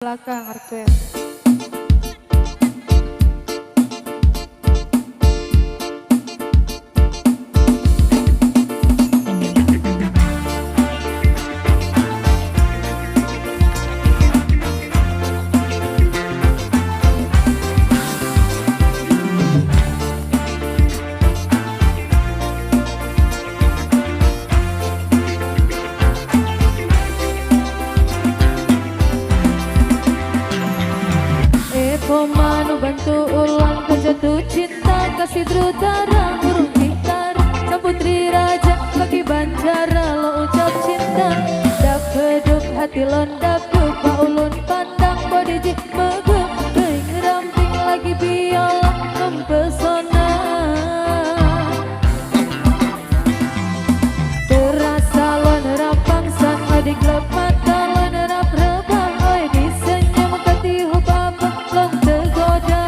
belakang request. Komano bantu ulang kejatuh cinta kasih drutara urung gitar sang putri raja bagi banjara lo ucap cinta dak kedup hati lon dapuk paulun pandang bodiji megep teing ramping lagi biola mempesona terasa lon rapang san adik lep mata lon rap rebah oi disenyum kati hubab long tergoda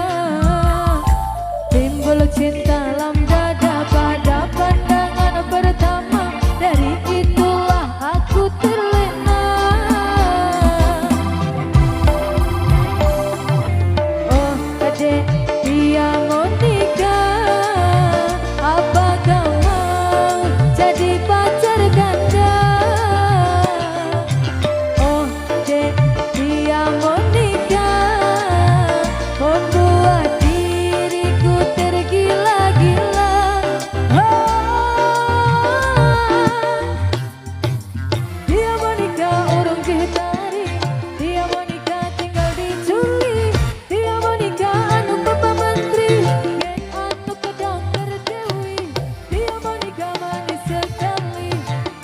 timbul cinta lam dada pada pandangan pertama dari itulah aku terlena oh adek dia mau nikah apa kau mau jadi pacar ganda oh adek dia mau nikah membuat diriku tergila-gila dia mau nikah urung ditari dia mau nikah tinggal diculik dia mau nikah anu ke Pak Menteri geng anu ke dokter Dewi dia mau nikah manis sekali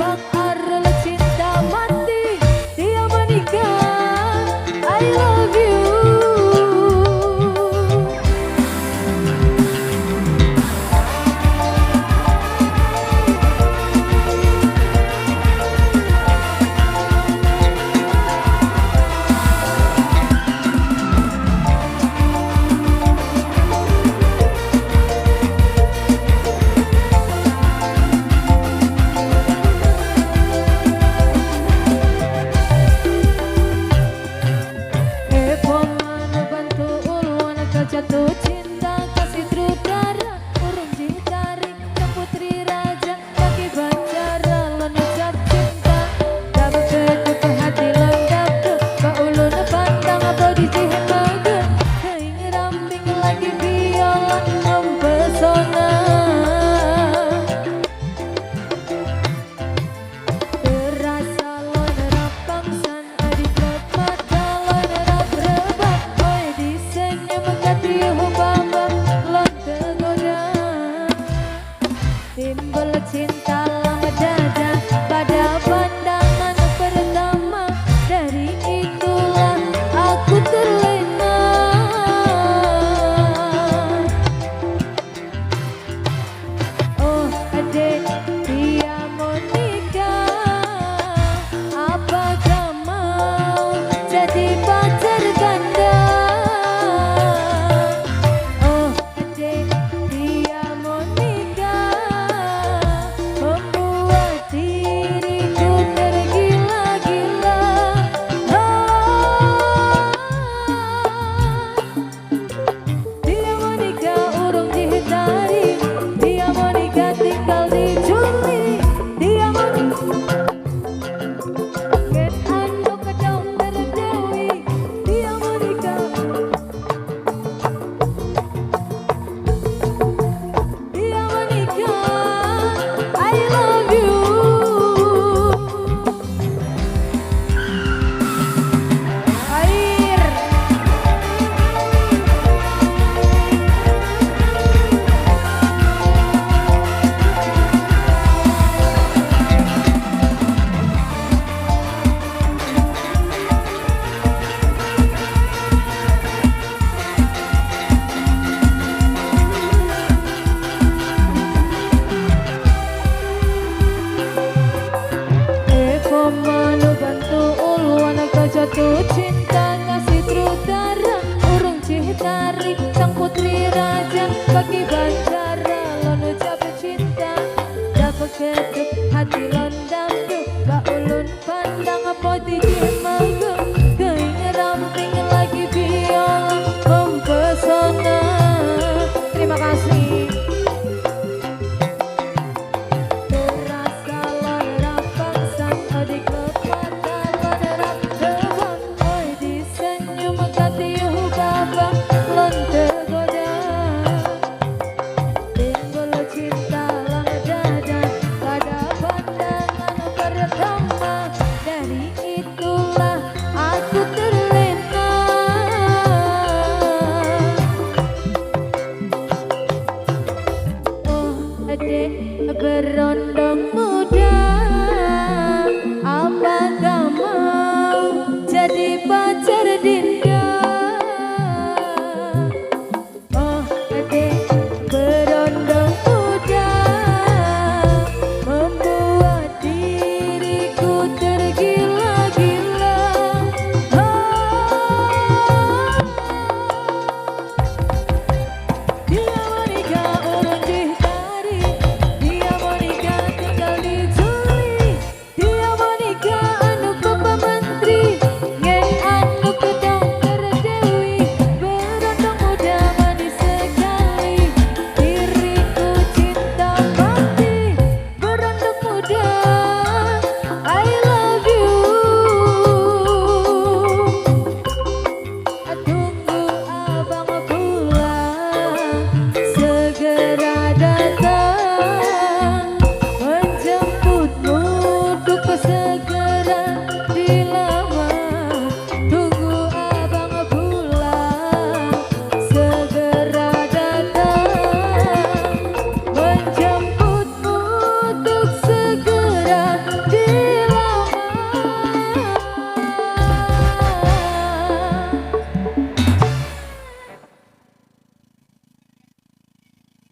Bang Arel cinta mati dia mau nikah I love you.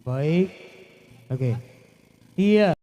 Baik. Oke. Iya.